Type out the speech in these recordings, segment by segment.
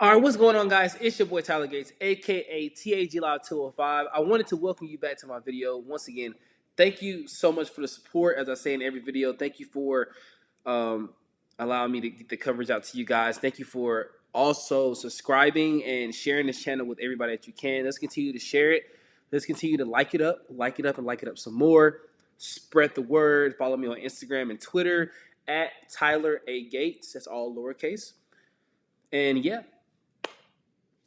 All right, what's going on, guys? It's your boy Tyler Gates, aka TAG Live 205. I wanted to welcome you back to my video once again. Thank you so much for the support, as I say in every video. Thank you for um, allowing me to get the coverage out to you guys. Thank you for also subscribing and sharing this channel with everybody that you can. Let's continue to share it. Let's continue to like it up, and like it up some more. Spread the word. Follow me on Instagram and Twitter at Tyler A Gates. That's all lowercase. And yeah,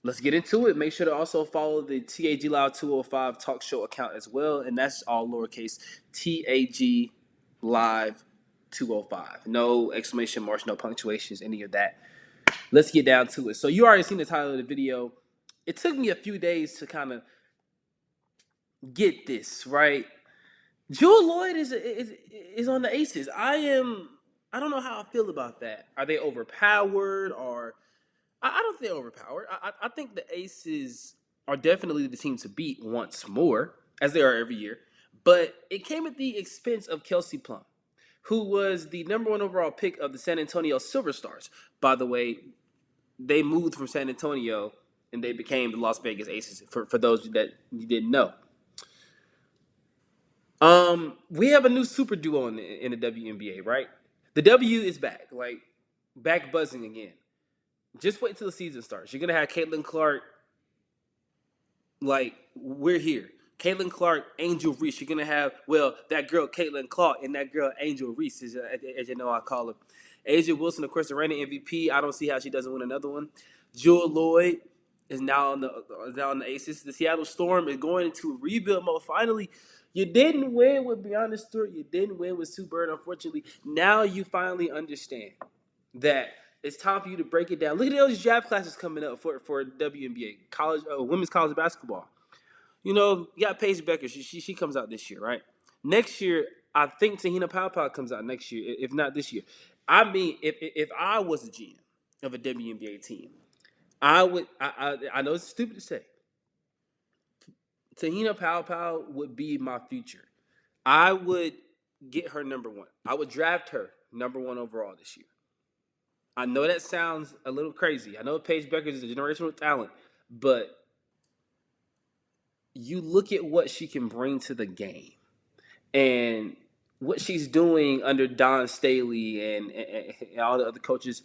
let's get into it. Make sure to also follow the TAG Live 205 talk show account as well. And that's all lowercase TAG Live 205. No exclamation marks, no punctuations, any of that. Let's get down to it. So you already seen the title of the video. It took me a few days to kind of get this, right? Jewel Lloyd is on the Aces. I don't know how I feel about that. Are they overpowered or I don't think they're overpowered. I think the Aces are definitely the team to beat once more, as they are every year. But it came at the expense of Kelsey Plum, who was the number one overall pick of the San Antonio Silver Stars. By the way, they moved from San Antonio and they became the Las Vegas Aces, for those that you didn't know. We have a new super duo in the WNBA, right? The W is back, like back buzzing again. Just wait until the season starts. You're gonna have Caitlin Clark. Like, we're here. Caitlin Clark, Angel Reese. You're gonna have that girl Caitlin Clark and that girl Angel Reese, as you know I call her. Asia Wilson, of course, the reigning MVP. I don't see how she doesn't win another one. Jewel Lloyd is now on the Aces. The Seattle Storm is going into rebuild mode. Finally, you didn't win with Breonna Stewart. You didn't win with Sue Bird. Unfortunately, now you finally understand that it's time for you to break it down. Look at those draft classes coming up for WNBA, college, women's college basketball. You know, you got Paige Becker. She comes out this year, right? Next year, I think Tahina Powell comes out next year, if not this year. I mean, if I was a GM of a WNBA team, I would. I know it's stupid to say. Tahina Powell would be my future. I would get her number one. I would draft her number one overall this year. I know that sounds a little crazy. I know Paige Becker is a generational talent, but you look at what she can bring to the game and what she's doing under Don Staley and all the other coaches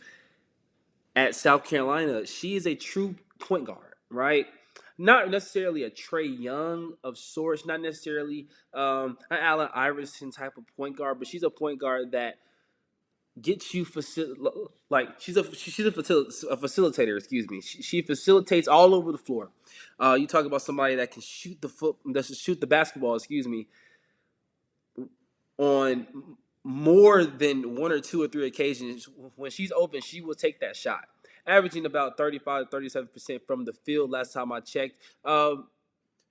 at South Carolina. She is a true point guard, right? Not necessarily a Trey Young of sorts, not necessarily an Allen Iverson type of point guard, but she's a point guard that gets you like she's a facilitator. Excuse me. She facilitates all over the floor. You talk about somebody that can shoot the basketball. Excuse me, on more than one or two or three occasions. When she's open, she will take that shot, averaging about 35 to 37% from the field. Last time I checked.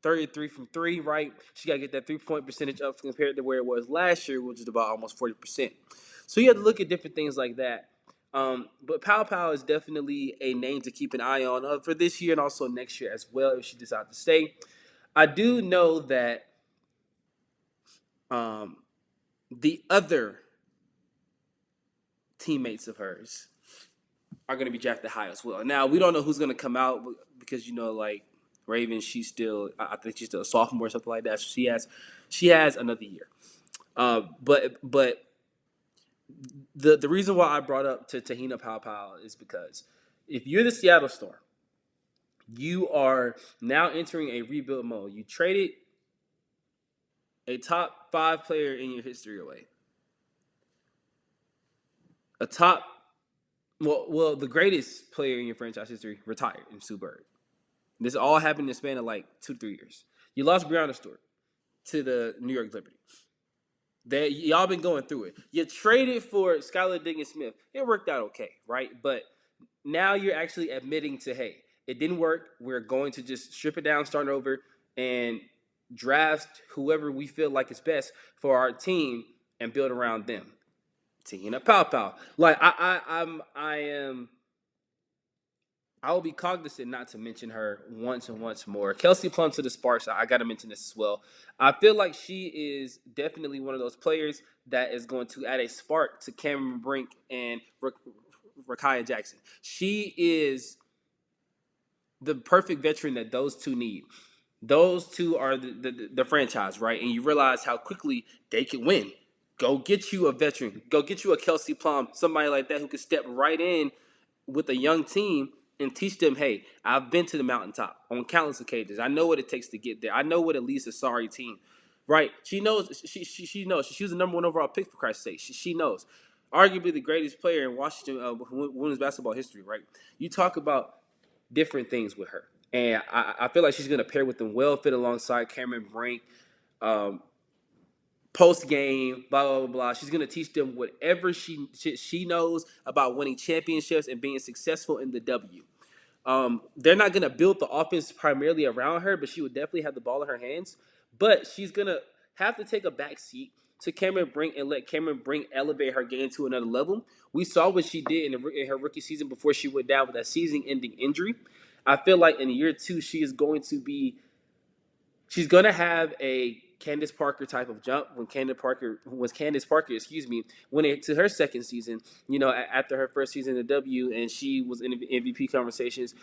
33 from three, right? She got to get that 3-point percentage up compared to where it was last year, which is about almost 40%. So you have to look at different things like that. But Pow is definitely a name to keep an eye on for this year and also next year as well if she decides to stay. I do know that the other teammates of hers are going to be drafted high as well. Now, we don't know who's going to come out because, like, Raven, I think she's still a sophomore or something like that. So she has another year. But the reason why I brought up to Tahina Powell is because if you're the Seattle Storm, you are now entering a rebuild mode. You traded a top 5 player in your history away. The greatest player in your franchise history retired in Sue Bird. This all happened in the span of like 2-3 years. You lost Breonna Stewart to the New York Liberty. Y'all been going through it. You traded for Skylar Diggins-Smith. It worked out okay, right? But now you're actually admitting to, hey, it didn't work. We're going to just strip it down, start over, and draft whoever we feel like is best for our team and build around them. Tahina Powell. Like I will be cognizant not to mention her once and once more. Kelsey Plum to the Sparks, I got to mention this as well. I feel like she is definitely one of those players that is going to add a spark to Cameron Brink and Rakaya Jackson. She is the perfect veteran that those two need. Those two are the franchise, right? And you realize how quickly they can win. Go get you a veteran. Go get you a Kelsey Plum, somebody like that who can step right in with a young team and teach them, hey, I've been to the mountaintop on countless occasions. I know what it takes to get there. I know what it leads a sorry team, right? She knows. She knows. She was the number one overall pick, for Christ's sake. She knows. Arguably the greatest player in Washington women's basketball history, right? You talk about different things with her. And I feel like she's going to pair with them well, fit alongside Cameron Brink, um, post game, blah, blah, blah, blah. She's going to teach them whatever she knows about winning championships and being successful in the W. They're not going to build the offense primarily around her, but she would definitely have the ball in her hands. But she's going to have to take a back seat to Cameron Brink and let Cameron Brink elevate her game to another level. We saw what she did in her rookie season before she went down with that season-ending injury. I feel like in year two, she's going to have a Candace Parker type of jump when Candace Parker, went into her second season, after her first season in the W and she was in MVP conversations.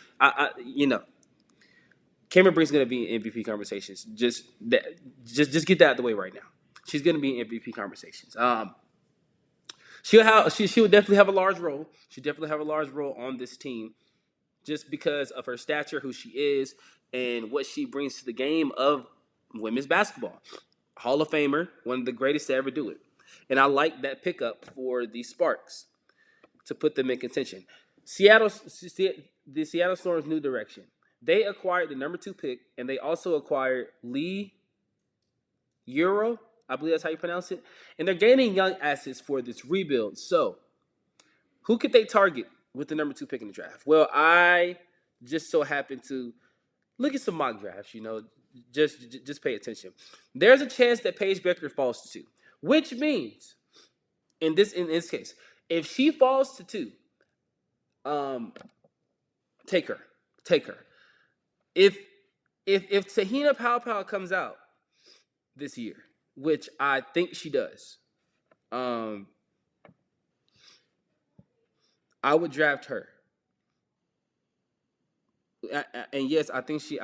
Cameron Brink's going to be in MVP conversations. Just get that out of the way right now. She's going to be in MVP conversations. She will definitely have a large role. She definitely have a large role on this team, just because of her stature, who she is, and what she brings to the game of women's basketball. Hall of Famer, one of the greatest to ever do it. And I like that pickup for the Sparks to put them in contention. The Seattle Storm's new direction. They acquired the number 2 pick, and they also acquired Lee Euro. I believe that's how you pronounce it. And they're gaining young assets for this rebuild. So, who could they target with the number 2 pick in the draft? Well, I just so happen to look at some mock drafts, just pay attention. There's a chance that Paige Becker falls to 2, which means in this case, if she falls to 2, take her. If Tahina Powell comes out this year, which I think she does, I would draft her. And yes, I think she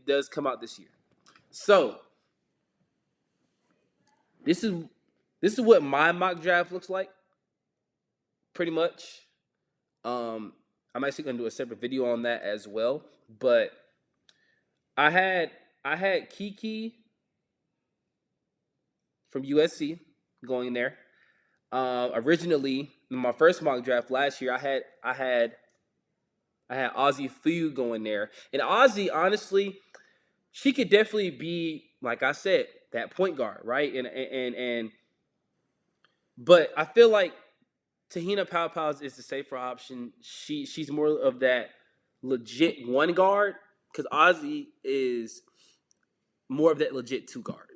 does come out this year. So this is what my mock draft looks like, pretty much. I'm actually gonna do a separate video on that as well. But I had Kiki from USC going there. Originally, in my first mock draft last year, I had Ozzie Few going there, and Ozzie, honestly, she could definitely be, like I said, that point guard, right? But I feel like Tahina Powell is the safer option. She's more of that legit 1 guard, because Ozzie is more of that legit 2 guard.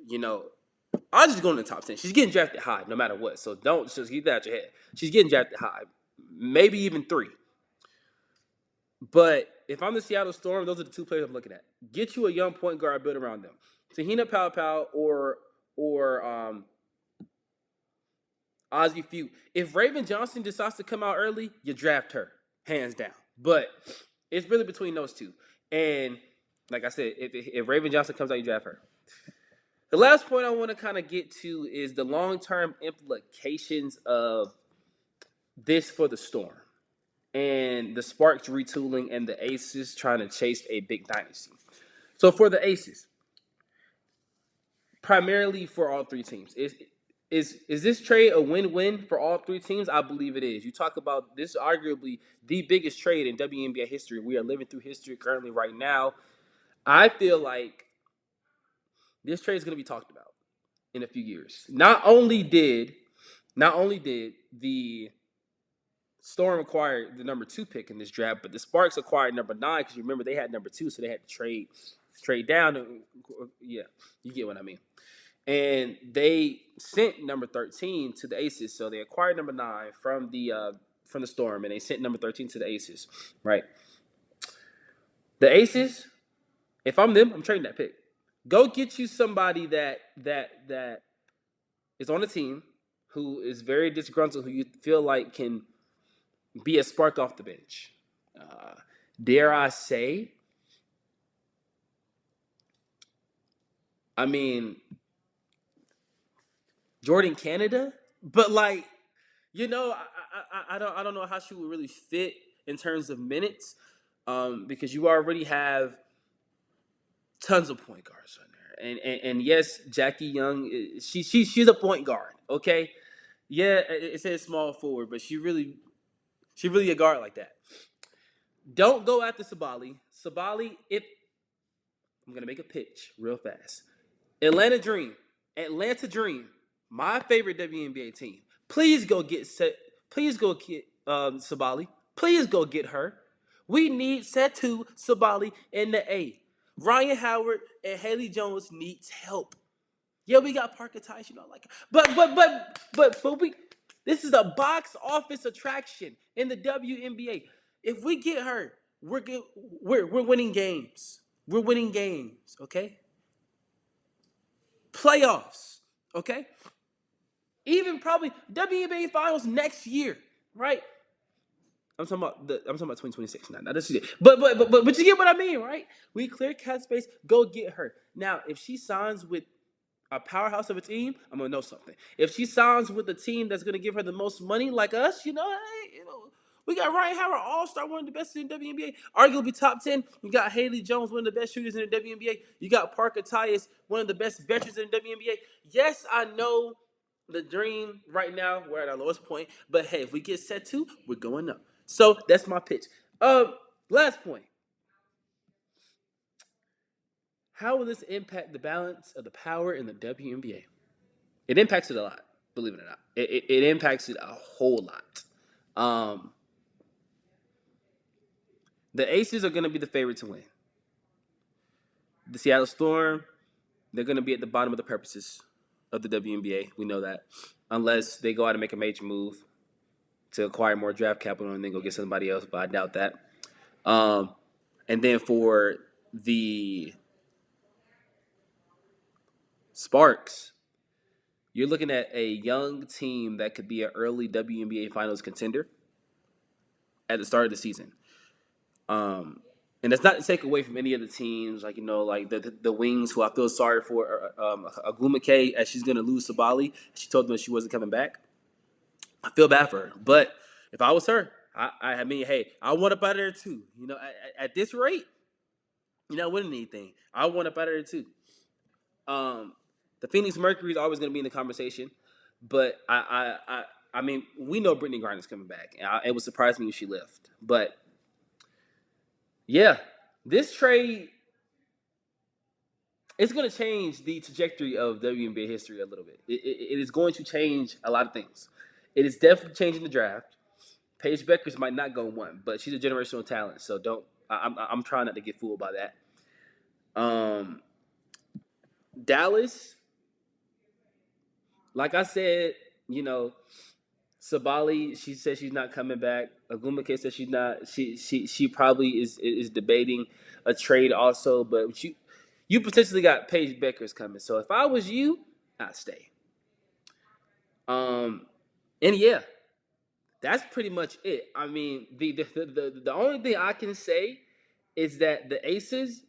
Ozzie's going to the top 10. She's getting drafted high no matter what. So don't just keep that out your head. She's getting drafted high, maybe even 3. But if I'm the Seattle Storm, those are the 2 players I'm looking at. Get you a young point guard, build around them. Tahina Powell or Ozzie Few. If Raven Johnson decides to come out early, you draft her, hands down. But it's really between those 2. And like I said, if Raven Johnson comes out, you draft her. The last point I want to kind of get to is the long-term implications of this for the Storm and the Sparks retooling and the Aces trying to chase a big dynasty. So for the Aces, primarily for all 3 teams, is this trade a win-win for all 3 teams? I believe it is. You talk about this, arguably the biggest trade in WNBA history. We are living through history currently right now. I feel like this trade is going to be talked about in a few years. Not only did the Storm acquire the number 2 pick in this draft, but the Sparks acquired number 9, because you remember they had number 2, so they had to trade down. Yeah, you get what I mean. And they sent number 13 to the Aces, so they acquired number 9 from the Storm, and they sent number 13 to the Aces, right? The Aces, if I'm them, I'm trading that pick. Go get you somebody that is on the team, who is very disgruntled, who you feel like can be a spark off the bench. dare I say, I mean, Jordan Canada, but like, I don't know how she would really fit in terms of minutes, because you already have tons of point guards on there, and yes, Jackie Young, she's a point guard, okay, yeah, it says small forward, but she really a guard like that. Don't go after Sabally. Sabally, if I'm gonna make a pitch real fast. Atlanta Dream, my favorite WNBA team. Please go get set. Please go get Sabali. Please go get her. We need Setu Sabali in the A. Ryan Howard and Haley Jones needs help. Yeah, we got Parker Tice, like, but we. This is a box office attraction in the WNBA. If we get her, we're good. We're winning games. We're winning games. Okay, playoffs. Okay, even probably WNBA finals next year. Right. I'm talking about 2026 now. Now this is it. But you get what I mean, right? We clear cap space. Go get her now. If she signs with a powerhouse of a team, I'm gonna know something. If she signs with a team that's gonna give her the most money, like us, hey, we got Ryan Howard, All Star, one of the best in the WNBA, arguably top 10. You got Haley Jones, one of the best shooters in the WNBA. You got Parker Tyus, one of the best veterans in the WNBA. Yes, I know the dream right now we're at our lowest point, but hey, if we get set to, we're going up. So that's my pitch. Last point. How will this impact the balance of the power in the WNBA? It impacts it a lot, believe it or not. It impacts it a whole lot. Um, the Aces are going to be the favorite to win. The Seattle Storm, they're going to be at the bottom of the purposes of the WNBA. We know that. Unless they go out and make a major move to acquire more draft capital and then go get somebody else, but I doubt that. And then for the Sparks, you're looking at a young team that could be an early WNBA Finals contender at the start of the season. And that's not to take away from any of the teams, like like the Wings, who I feel sorry for, Aguma K, as she's gonna lose Sabali. She told them she wasn't coming back. I feel bad for her, but if I was her, I mean, hey, I want up out of there too. At this rate, you're not winning anything. I want up out of there too. The Phoenix Mercury is always gonna be in the conversation, but I mean, we know Brittany Griner's coming back. It would surprise me if she left, but yeah, this trade it's going to change the trajectory of WNBA history a little bit. It is going to change a lot of things. It is definitely changing the draft. Paige Beckers might not go one, but she's a generational talent, so don't. I'm trying not to get fooled by that. Dallas, like I said, Sabali, she said she's not coming back. Agumake said she's not. She probably is debating a trade also, but you potentially got Paige Beckers coming. So if I was you, I'd stay. And yeah, that's pretty much it. I mean, the only thing I can say is that the Aces,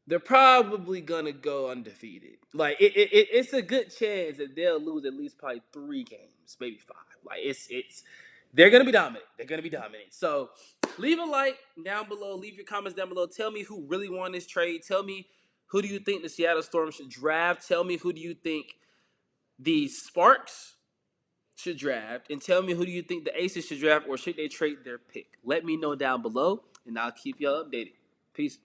they're probably gonna go undefeated. Like it's a good chance that they'll lose at least probably 3 games, maybe 5. Like it's they're gonna be dominant. They're gonna be dominant. So leave a like down below. Leave your comments down below. Tell me who really won this trade. Tell me who do you think the Seattle Storm should draft. Tell me who do you think the Sparks should draft, and tell me who do you think the Aces should draft, or should they trade their pick. Let me know down below, and I'll keep y'all updated. Peace.